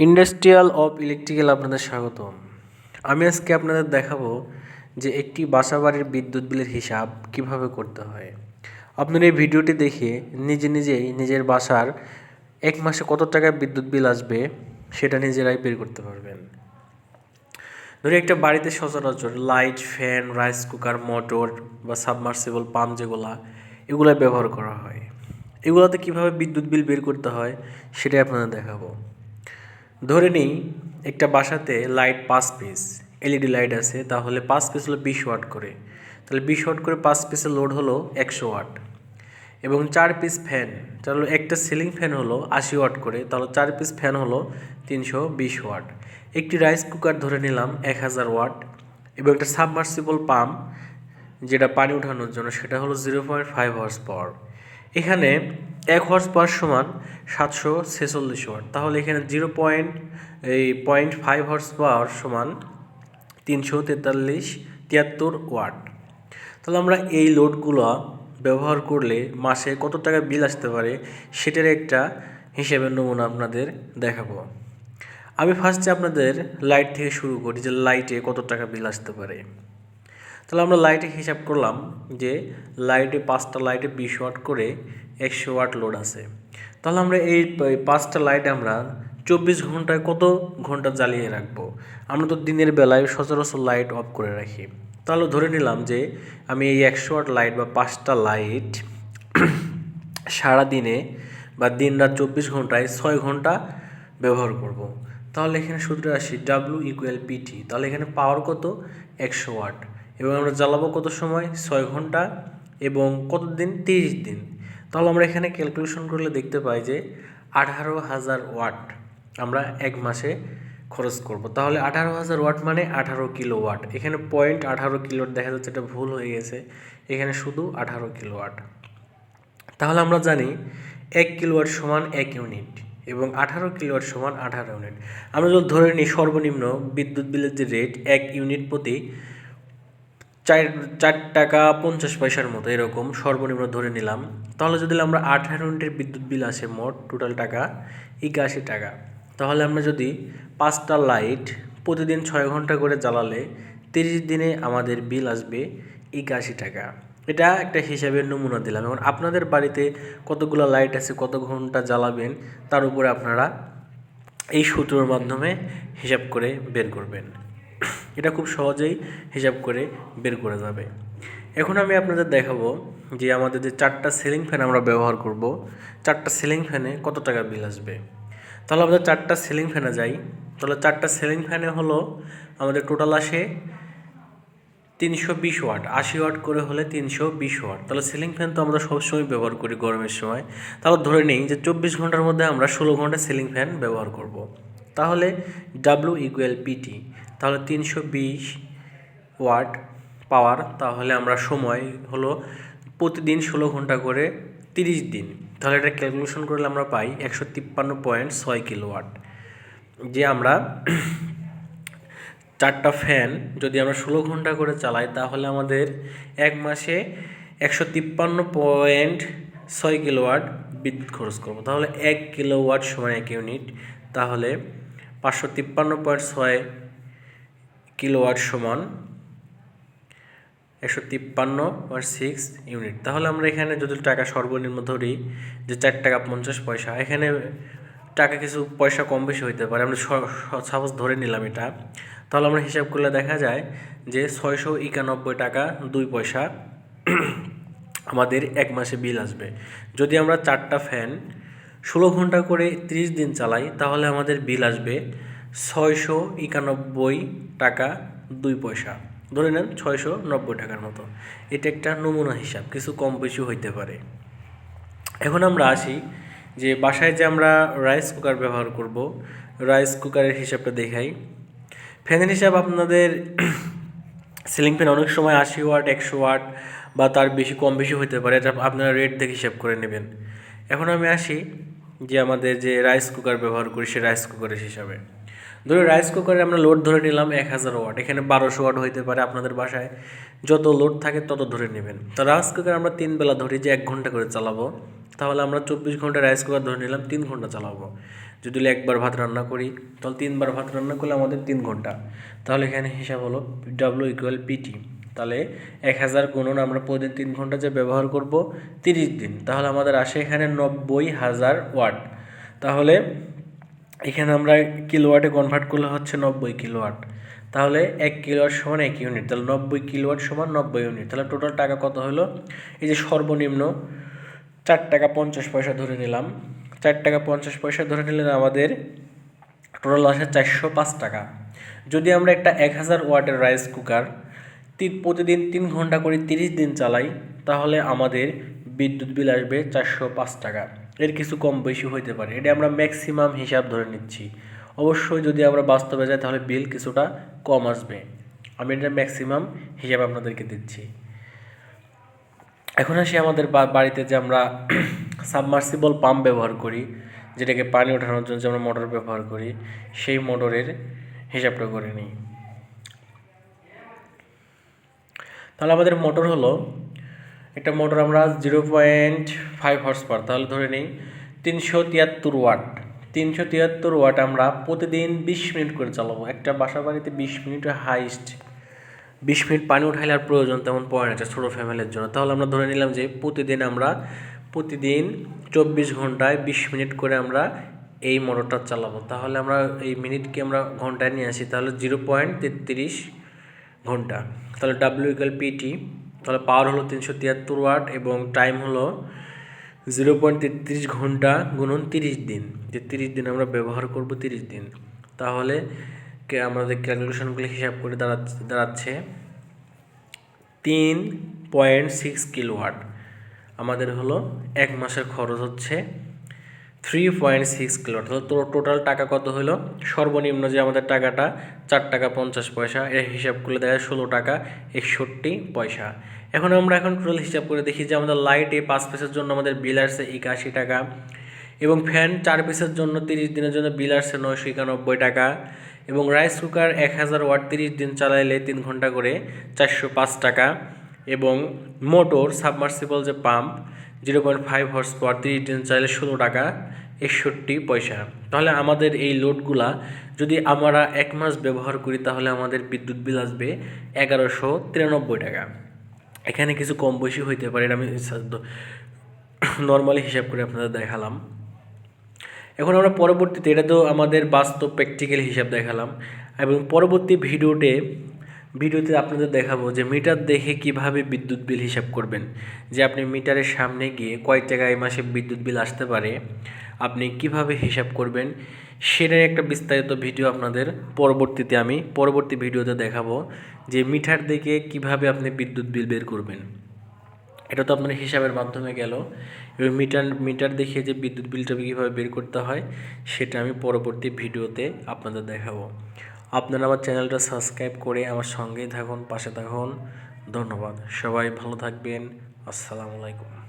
Industrial of electrical আপনাদের স্বাগতম। আমি আজকে আপনাদের দেখাবো যে একটি বাসাবাড়ির বিদ্যুৎ বিলের হিসাব কিভাবে করতে হয়। আপনারা এই ভিডিওটি দেখে নিজেই নিজের বাসার এক মাসে কত টাকা বিদ্যুৎ বিল আসবে সেটা নিজেরাই বের করতে পারবেন। ধরে একটা বাড়িতে সচরাচর light, fan, rice cooker, motor বা সাবমার্সিবল পাম্প এগুলো ব্যবহার করা হয়। এগুলোতে কিভাবে বিদ্যুৎ বিল বের করতে হয় সেটাই আপনাদের দেখাবো। ধরে নিই একটা বাসাতে লাইট 5 পিস এলইডি লাইট আছে, তাহলে 5 পিস হলো 20 ওয়াট করে, তাহলে 20 ওয়াট করে 5 পিসের লোড হলো 100 ওয়াট। এবং 4 পিস ফ্যান, তাহলে একটা সিলিং ফ্যান হলো 80 ওয়াট করে, তাহলে 4 পিস ফ্যান হলো 320 ওয়াট। একটি রাইস কুকার ধরে নিলাম 1000 ওয়াট, এবং একটা সাবমার্সিবল পাম্প যেটা পানি ওঠানোর জন্য সেটা হলো 0.5 হর্স পাওয়ার। এখানে 1 হর্স পাওয়ার সমান 746 ওয়াট, তাহলে এখানে 0.5 হর্স পাওয়ার সমান 373 ওয়াট। তাহলে আমরা এই লোডগুলো ব্যবহার করলে মাসে কত টাকা বিল আসতে পারে সেটার একটা হিসেবের নমুনা আপনাদের দেখাবো। আমি ফার্স্টে আপনাদের লাইট থেকে শুরু করি যে লাইটে কত টাকা বিল আসতে পারে। তাহলে আমরা লাইটে হিসাব করলাম যে লাইটে 5টা লাইটে 20 ওয়াট করে 100 ওয়াট লোড আছে। তাহলে আমরা এই 5টা লাইট আমরা 24 ঘন্টায় কত ঘন্টা জ্বালিয়ে রাখবো। আমরা তো দিনের বেলায় সচরাচর লাইট অফ করে রাখি। তাহলে ধরে নিলাম যে আমি এই 100 ওয়াট লাইট বা 5টা লাইট সারাদিনে বা দিন রাত 24 ঘন্টায় 6 ঘন্টা ব্যবহার করব। তাহলে এখানে সূত্রে আসি W=PT। তাহলে এখানে পাওয়ার কত 100 ওয়াট, এবং আমরা জ্বালাবো কত সময় 6 ঘন্টা, এবং কত দিন 30 দিন। তাহলে আমরা এখানে ক্যালকুলেশন করলে দেখতে পাই যে 18,000 ওয়াট আমরা এক মাসে খরচ করব। তাহলে 18,000 ওয়াট মানে 18 কিলো ওয়াট। এখানে 18 কিলোওয়াট দেখা যাচ্ছে, এটা ভুল হয়ে গেছে, এখানে শুধু 18 কিলোওয়াট। তাহলে আমরা জানি 1 কিলোওয়াট সমান 1 ইউনিট, এবং 18 কিলোওয়াট সমান 18 ইউনিট। আমরা যদি ধরে নিই সর্বনিম্ন বিদ্যুৎ বিলের যে রেট 1 ইউনিট প্রতি 4 টাকা 50 পয়সার মতো, এরকম সর্বনিম্ন ধরে নিলাম। তাহলে যদি আমরা 18 ইউনিটের বিদ্যুৎ বিল আসে মোট টোটাল টাকা 81 টাকা। তাহলে আমরা যদি 5টা লাইট প্রতিদিন 6 ঘন্টা করে জ্বালালে 30 দিনে আমাদের বিল আসবে 81 টাকা। এটা একটা হিসাবের নমুনা দিলাম। এখন আপনাদের বাড়িতে কতগুলো লাইট আছে, কত ঘন্টা জ্বালাবেন, তার উপরে আপনারা এই সূত্রের মাধ্যমে হিসাব করে বের করবেন। এটা খুব সহজেই হিসাব করে বের করা যাবে। এখন আমি আপনাদের দেখাবো যে আমাদের যে 4টা সিলিং ফ্যান আমরা ব্যবহার করব, 4টা সিলিং ফ্যানে কত টাকা বিল আসবে। তাহলে আমাদের 4টা সিলিং ফ্যানে যাই। তাহলে 4টা সিলিং ফ্যানে হলো আমাদের টোটাল আসে 320 ওয়াট, 80 ওয়াট করে হলে 320 ওয়াট। তাহলে সিলিং ফ্যান তো আমরা সবসময় ব্যবহার করি গরমের সময়। তাহলে ধরে নিই যে 24 ঘন্টার মধ্যে আমরা 16 ঘন্টা সিলিং ফ্যান ব্যবহার করব। তাহলে W=PT। তাহলে 320 ওয়াট পাওয়ার, তাহলে আমরা সময় হলো প্রতিদিন 16 ঘন্টা করে 30 দিন। তাহলে এটা ক্যালকুলেশন করলে আমরা পাই 153.6 কিলোওয়াট। যে আমরা 4টা ফ্যান যদি আমরা 16 ঘন্টা করে চালাই তাহলে আমাদের এক মাসে 153.6 কিলোওয়াট বিদ্যুৎ খরচ করব। তাহলে 1 কিলোওয়াট সমান 1 ইউনিট, তাহলে 553.6 কিলোওয়াট সমান 153.6 ইউনিট। তাহলে আমরা এখানে যদি টাকা সর্বনিম্ন ধরি যে 4 টাকা 50 পয়সা, এখানে টাকা কিছু পয়সা কম বেশি হইতে পারে, আমরা সাপোজ ধরে নিলাম এটা। তাহলে আমরা হিসাব করলে দেখা যায় যে 691 টাকা 2 পয়সা আমাদের এক মাসে বিল আসবে। যদি আমরা 4টা ফ্যান 16 ঘন্টা করে 30 দিন চালাই তাহলে আমাদের বিল আসবে 691 টাকা 2 পয়সা। ধরে নেন 690 টাকার মতো। এটা একটা নমুনা হিসাব, কিছু কম বেশি হইতে পারে। এখন আমরা আসি যে বাসায় যে আমরা রাইস কুকার ব্যবহার করব, রাইস কুকারের হিসাবটা দেখাই। ফ্যানের হিসাব আপনাদের সিলিং ফ্যান অনেক সময় 80 ওয়াট, 100 ওয়াট বা তার বেশি কম বেশি হতে পারে, এটা আপনারা রেট দেখে হিসাব করে নেবেন। এখন আমি আসি যে আমাদের যে রাইস কুকার ব্যবহার করি সে রাইস কুকারের হিসাবে। ধরুন রাইস কুকারে আমরা লোড ধরে নিলাম 1000 ওয়াট, এখানে 1200 ওয়াট হইতে পারে, আপনাদের বাসায় যত লোড থাকে তত ধরে নেবেন। তো রাইস কুকার আমরা 3 বেলা ধরি যে 1 ঘন্টা করে চালাবো, তাহলে আমরা 24 ঘন্টা রাইস কুকার ধরে নিলাম 3 ঘন্টা চালাবো। যদি একবার ভাত রান্না করি তাহলে 3বার ভাত রান্না করলে আমাদের 3 ঘন্টা। তাহলে এখানে হিসাব হলো W=PT। তাহলে 1000 গুণন আমরা প্রতিদিন 3 ঘন্টা যে ব্যবহার করব 30 দিন, তাহলে আমাদের আসে এখানে 90,000 ওয়াট। তাহলে এখানে আমরা কিলোওয়াটে কনভার্ট করলে হচ্ছে 90 কিলোওয়াট। তাহলে 1 কিলোওয়াট সমান 1 ইউনিট, তাহলে 90 কিলোওয়াট সমান 90 ইউনিট। তাহলে টোটাল টাকা কত হলো? এই যে সর্বনিম্ন 4 টাকা 50 পয়সা ধরে নিলাম, 4 টাকা 50 পয়সা ধরে নিলে আমাদের টোটাল আসে 405 টাকা। যদি আমরা একটা 1000 ওয়াটের রাইস কুকার প্রতিদিন 3 ঘন্টা করে 30 দিন চালাই, তাহলে আমাদের বিদ্যুৎ বিল আসবে 405 টাকা। এর কিছু কম বেশি হইতে পারে, এটা আমরা ম্যাক্সিমাম হিসাব ধরে নিচ্ছি। অবশ্যই যদি আমরা বাস্তবে যাই তাহলে বিল কিছুটা কম আসবে। আমি এটা ম্যাক্সিমাম হিসাব আপনাদেরকে দিচ্ছি। এখন আসি আমাদের বাড়িতে যে আমরা সাবমার্সিবল পাম্প ব্যবহার করি, যেটাকে পানি ওঠানোর জন্য যে আমরা মোটর ব্যবহার করি, সেই মোটরের হিসাবটা করে নিই। তাহলে আমাদের মোটর হলো, একটা মোটর আমরা 0.5 হর্স পাওয়ার, তাহলে ধরে নিই 373 ওয়াট। 373 ওয়াট আমরা প্রতিদিন 20 মিনিট করে চালাবো। একটা বাসা বাড়িতে 20 মিনিট হাইস্ট, 20 মিনিট পানি উঠাইলে আর প্রয়োজন তেমন পড়ে না ছোটো ফ্যামিলির জন্য। তাহলে আমরা ধরে নিলাম যে প্রতিদিন 24 ঘন্টায় 20 মিনিট করে আমরা এই মোটরটা চালাবো। তাহলে আমরা এই মিনিটকে আমরা ঘন্টায় নিয়ে আসি, তাহলে 0.33 ঘন্টা। তাহলে W=PT। তাহলে পাওয়ার হলো 373 ওয়াট এবং টাইম হলো 0.33 ঘন্টা গুণন 30 দিন, যে 30 দিন আমরা ব্যবহার করব 30 দিন। তাহলে আমাদের ক্যালকুলেশনগুলো হিসাব করে দাঁড়াচ্ছে 3.6 কিলোওয়াট। আমাদের হলো 1 মাসের খরচ হচ্ছে 3.6 কিলোওয়াট। তো টোটাল টাকা কত হলো? সর্বনিম্ন যে আমাদের টাকাটা 4 টাকা 50 পয়সা, এর হিসাব করলে দেখা যায় 16 টাকা 61 পয়সা। এখন টোটাল হিসাব করে দেখি যে আমাদের লাইটে 5 পিসের জন্য আমাদের বিল আসছে 81 টাকা, এবং ফ্যান 4 পিসের জন্য 30 দিনের জন্য বিল আসছে 991 টাকা, এবং রাইস কুকার 1000 ওয়াট 30 দিন চালাইলে 3 ঘন্টা করে 405 টাকা, এবং মোটর সাবমার্সিবল যে পাম্প 0.5 হর্স পাওয়ার 30 দিন চাইলে 16 টাকা 61 পয়সা। তাহলে আমাদের এই লোডগুলা যদি আমরা 1 মাস ব্যবহার করি তাহলে আমাদের বিদ্যুৎ বিল আসবে 1193 টাকা। এখানে কিছু কম বেশি হইতে পারে, আমি নর্মালি হিসাব করে আপনাদের দেখালাম। এখন আমরা পরবর্তীতে, এটা তো আমাদের বাস্তব প্র্যাকটিক্যাল হিসাব দেখালাম, এবং পরবর্তী ভিডিওতে আপনাদের দেখাবো যে মিটার দেখে কিভাবে বিদ্যুৎ বিল হিসাব করবেন। যে আপনি মিটারের সামনে গিয়ে কয় টাকা এই মাসে বিদ্যুৎ বিল আসতে পারে আপনি কিভাবে হিসাব করবেন, সেটার একটা বিস্তারিত ভিডিও আপনাদের পরবর্তী ভিডিওতে দেখাবো, যে মিটার দেখে কিভাবে আপনি বিদ্যুৎ বিল বের করবেন। এটা তো আপনার হিসাবের মাধ্যমে গেল, এবং মিটার দেখিয়ে যে বিদ্যুৎ বিলটা কীভাবে বের করতে হয় সেটা আমি পরবর্তী ভিডিওতে আপনাদের দেখাবো। আপনারা আমার চ্যানেলটা সাবস্ক্রাইব করে আমার সঙ্গেই থাকুন, পাশে থাকুন। ধন্যবাদ। সবাই ভালো থাকবেন। আসসালামু আলাইকুম।